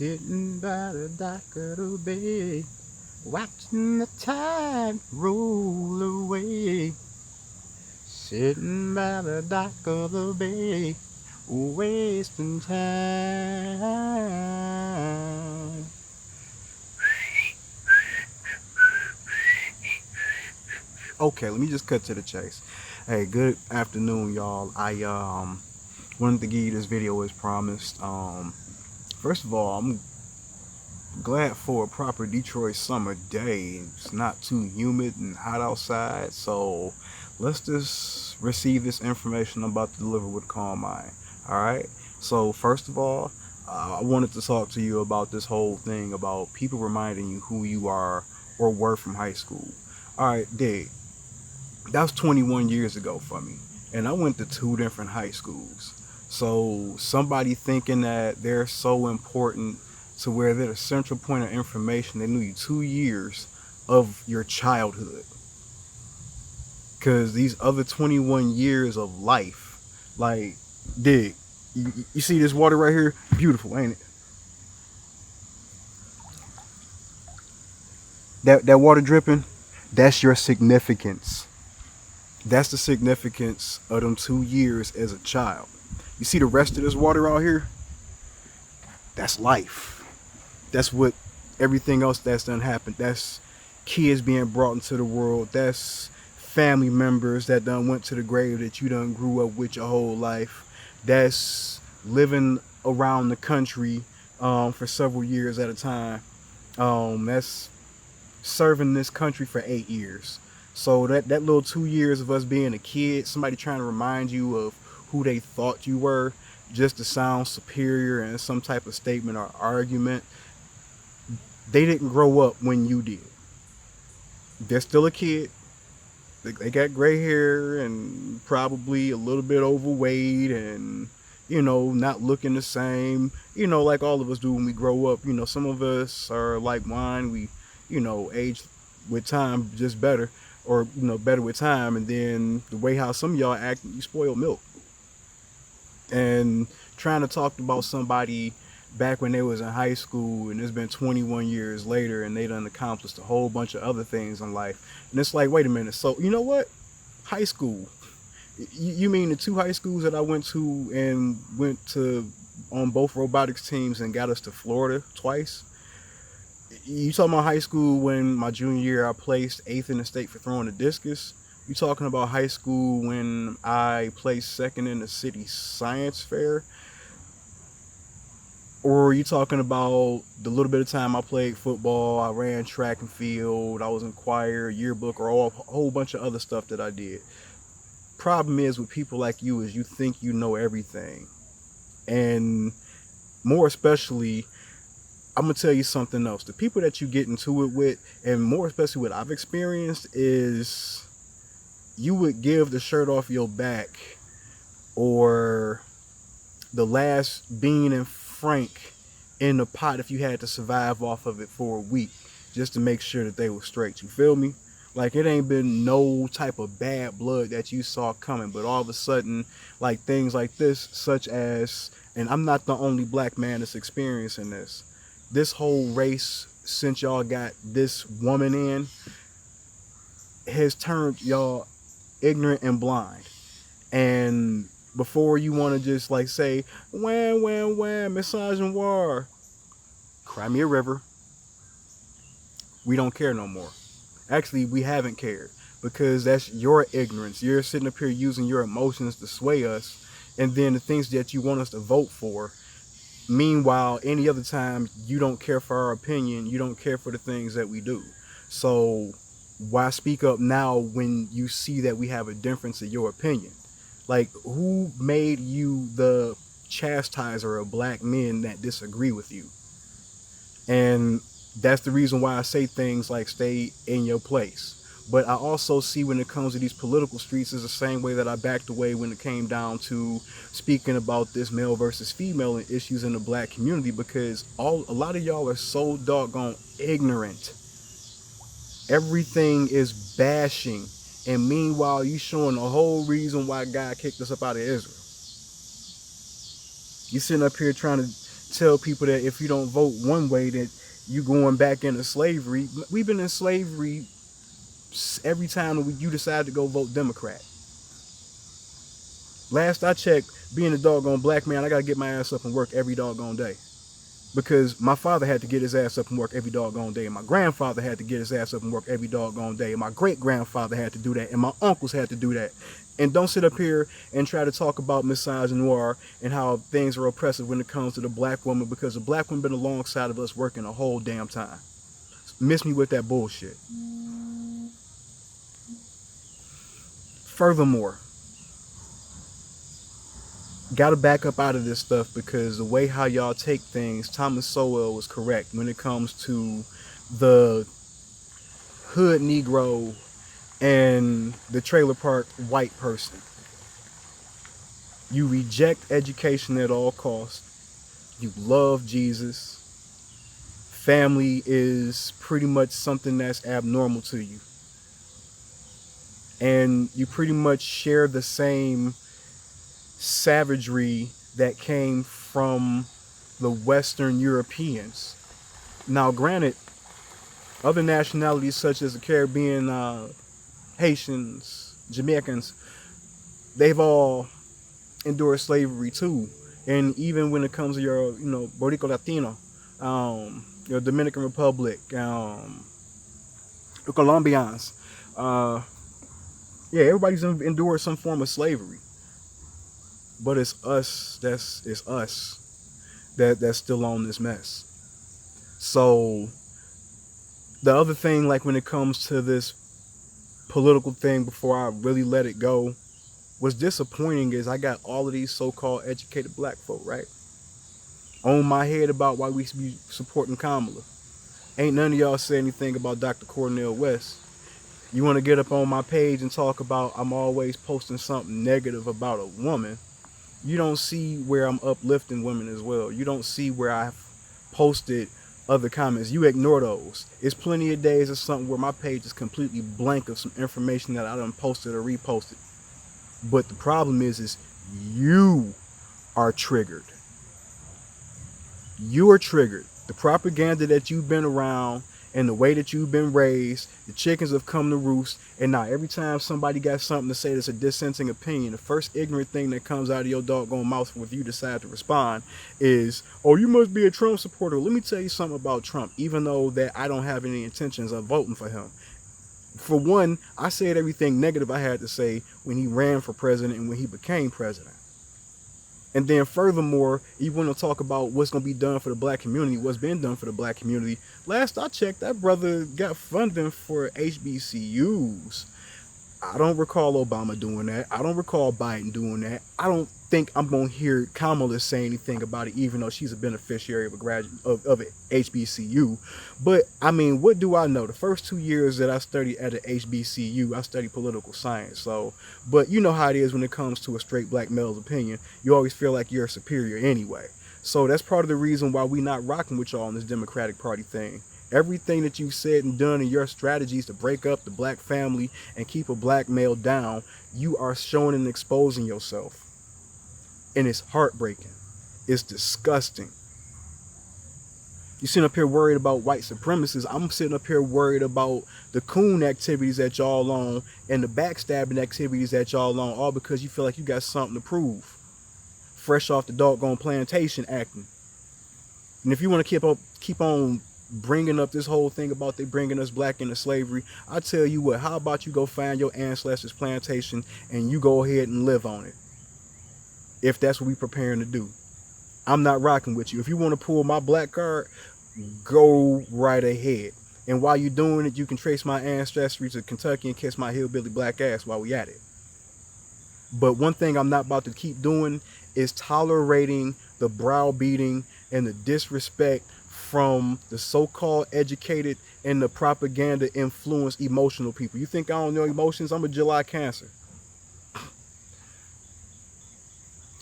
Sitting by the dock of the bay, watching the tide roll away. Sitting by the dock of the bay, wasting time. Okay, let me just cut to the chase. Hey, good afternoon, y'all. I wanted to give you this video as promised. First of all, I'm glad for a proper Detroit summer day. It's not too humid and hot outside, so let's just receive this information I'm about to deliver with a calm mind. All right. So first of all, I wanted to talk to you about this whole thing about people reminding you who you are or were from high school. All right, dig. That was 21 years ago for me, and I went to two different high schools. So somebody thinking that they're so important to where they're the central point of information, they knew you 2 years of your childhood, because these other 21 years of life, like, dig, you see this water right here? Beautiful, ain't it? That water dripping, that's your significance. That's the significance of them 2 years as a child. You see the rest of this water out here? That's life. That's what everything else that's done happened. That's kids being brought into the world. That's family members that done went to the grave that you done grew up with your whole life. That's living around the country for several years at a time. That's serving this country for 8 years. So that little 2 years of us being a kid, somebody trying to remind you of who they thought you were, just to sound superior in some type of statement or argument, they didn't grow up when you did. They're still a kid. They got gray hair and probably a little bit overweight and, not looking the same, like all of us do when we grow up. Some of us are like wine. We, age with time just better, or, better with time. And then the way how some of y'all act, you spoil milk. And trying to talk about somebody back when they was in high school, and it's been 21 years later, and they done accomplished a whole bunch of other things in life. And it's like, wait a minute. So you know what? High school. You mean the two high schools that I went to and went to on both robotics teams and got us to Florida twice? You talking about high school when my junior year I placed 8th in the state for throwing the discus? You talking about high school when I placed 2nd in the city science fair? Or are you talking about the little bit of time I played football, I ran track and field, I was in choir, yearbook, or a whole bunch of other stuff that I did? Problem is with people like you is you think you know everything. And more especially, I'm going to tell you something else. The people that you get into it with, and more especially what I've experienced, is you would give the shirt off your back or the last bean and frank in the pot if you had to survive off of it for a week just to make sure that they were straight. You feel me? Like, it ain't been no type of bad blood that you saw coming, but all of a sudden, like, things like this, such as, and I'm not the only black man that's experiencing this whole race, since y'all got this woman in, has turned y'all ignorant and blind. And before you want to just like say, wham, misogynoir, cry me a river. We don't care no more. Actually, we haven't cared, because that's your ignorance. You're sitting up here using your emotions to sway us, and then the things that you want us to vote for. Meanwhile, any other time, you don't care for our opinion. You don't care for the things that we do. So why speak up now when you see that we have a difference in your opinion? Like, who made you the chastiser of black men that disagree with you? And that's the reason why I say things like stay in your place. But I also see when it comes to these political streets is the same way that I backed away when it came down to speaking about this male versus female and issues in the black community, because a lot of y'all are so doggone ignorant. Everything is bashing, and meanwhile you showing the whole reason why God kicked us up out of Israel. You sitting up here trying to tell people that if you don't vote one way, that you going back into slavery. We've been in slavery every time that you decide to go vote Democrat. Last I checked, being a doggone black man, I gotta get my ass up and work every doggone day. Because my father had to get his ass up and work every doggone day. And my grandfather had to get his ass up and work every doggone day. And my great-grandfather had to do that. And my uncles had to do that. And don't sit up here and try to talk about misogynoir and how things are oppressive when it comes to the black woman, because the black woman been alongside of us working a whole damn time. Miss me with that bullshit. Furthermore, got to back up out of this stuff, because the way how y'all take things, Thomas Sowell was correct when it comes to the hood Negro and the trailer park white person. You reject education at all costs. You love Jesus. Family is pretty much something that's abnormal to you. And you pretty much share the same savagery that came from the Western Europeans. Now, granted, other nationalities such as the Caribbean, Haitians, Jamaicans, they've all endured slavery too. And even when it comes to your, Boricua Latino, your Dominican Republic, the Colombians, everybody's endured some form of slavery. But it's us that's still on this mess. So the other thing, like when it comes to this political thing, before I really let it go, was disappointing is I got all of these so-called educated black folk, right, on my head about why we should be supporting Kamala. Ain't none of y'all say anything about Dr. Cornel West. You want to get up on my page and talk about I'm always posting something negative about a woman. You don't see where I'm uplifting women as well. You don't see where I've posted other comments. You ignore those. It's plenty of days or something where my page is completely blank of some information that I done posted or reposted. But the problem is you are triggered. You are triggered. The propaganda that you've been around and the way that you've been raised, the chickens have come to roost, and now every time somebody got something to say that's a dissenting opinion, the first ignorant thing that comes out of your doggone mouth if you decide to respond is, oh, you must be a Trump supporter. Let me tell you something about Trump, even though that I don't have any intentions of voting for him. For one, I said everything negative I had to say when he ran for president and when he became president. And then furthermore, you want to talk about what's going to be done for the black community, what's been done for the black community. Last I checked, that brother got funding for HBCUs. I don't recall Obama doing that. I don't recall Biden doing that. I don't think I'm going to hear Kamala say anything about it, even though she's a beneficiary of a graduate of an HBCU. But I mean, what do I know? The first 2 years that I studied at an HBCU, I studied political science. So, but you know how it is when it comes to a straight black male's opinion. You always feel like you're superior anyway. So that's part of the reason why we not rocking with y'all on this Democratic Party thing. Everything that you've said and done in your strategies to break up the black family and keep a black male down, you are showing and exposing yourself. And it's heartbreaking. It's disgusting. You're sitting up here worried about white supremacists. I'm sitting up here worried about the coon activities that y'all on and the backstabbing activities that y'all on, all because you feel like you got something to prove. Fresh off the doggone plantation acting. And if you want to keep on bringing up this whole thing about they bringing us black into slavery, I tell you what, how about you go find your ancestors' plantation and you go ahead and live on it, if that's what we preparing to do. I'm not rocking with you. If you want to pull my black card, go right ahead. And while you're doing it, you can trace my ancestry to Kentucky and kiss my hillbilly black ass while we at it. But one thing I'm not about to keep doing is tolerating the browbeating and the disrespect from the so-called educated and the propaganda influenced emotional people. You think I don't know emotions? I'm a July Cancer.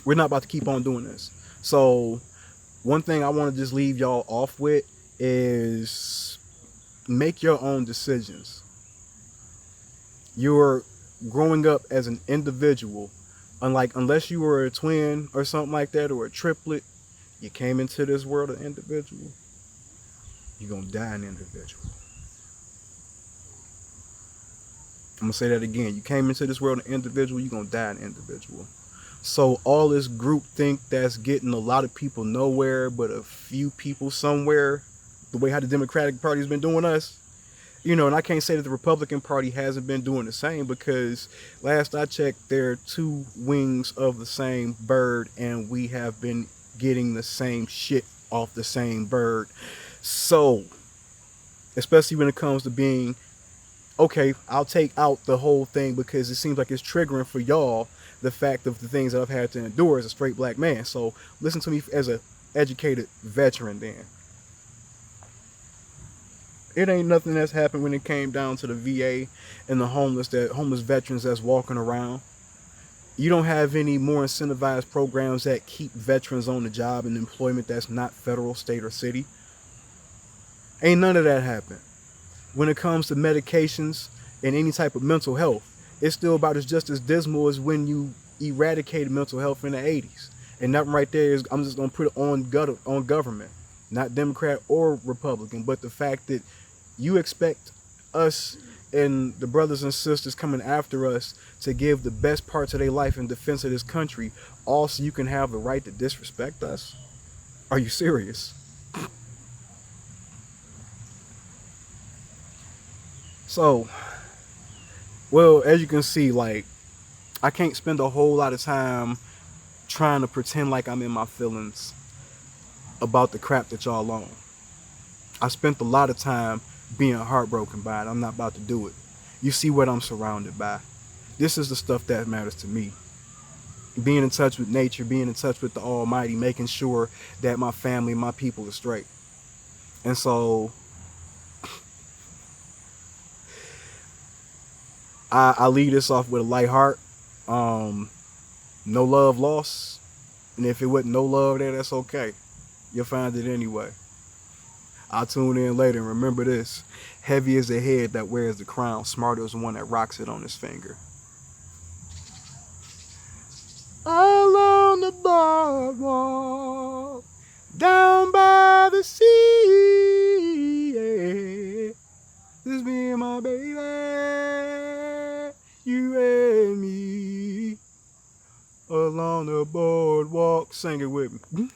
We're not about to keep on doing this. So one thing I want to just leave y'all off with is make your own decisions. You're growing up as an individual. Unless you were a twin or something like that, or a triplet, You came into this world an individual, you're going to die an individual. I'm going to say that again. You came into this world an individual, you're going to die an individual. So all this group think that's getting a lot of people nowhere but a few people somewhere, the way how the Democratic Party's been doing us, you know, and I can't say that the Republican Party hasn't been doing the same, because last I checked, they're two wings of the same bird, and we have been getting the same shit off the same bird. So, especially when it comes to being, okay, I'll take out the whole thing because it seems like it's triggering for y'all the fact of the things that I've had to endure as a straight black man. So listen to me as a educated veteran then. It ain't nothing that's happened when it came down to the VA and the homeless veterans that's walking around. You don't have any more incentivized programs that keep veterans on the job and employment that's not federal, state, or city. Ain't none of that happen. When it comes to medications and any type of mental health, it's still about just as dismal as when you eradicated mental health in the 80s. And that right there is, I'm just going to put it on government, not Democrat or Republican, but the fact that you expect us and the brothers and sisters coming after us to give the best parts of their life in defense of this country, all so you can have the right to disrespect us? Are you serious? So, well, as you can see, like, I can't spend a whole lot of time trying to pretend like I'm in my feelings about the crap that y'all on. I spent a lot of time being heartbroken by it. I'm not about to do it. You see what I'm surrounded by. This is the stuff that matters to me. Being in touch with nature, being in touch with the Almighty, making sure that my family, my people are straight. And so I lead this off with a light heart. No love lost. And if it wasn't no love there, that's okay. You'll find it anyway. I'll tune in later and remember this. Heavy is the head that wears the crown. Smarter is the one that rocks it on his finger. Along the boardwalk, down by the sea, yeah. This me and my baby, you and me. Along the boardwalk, sing it with me.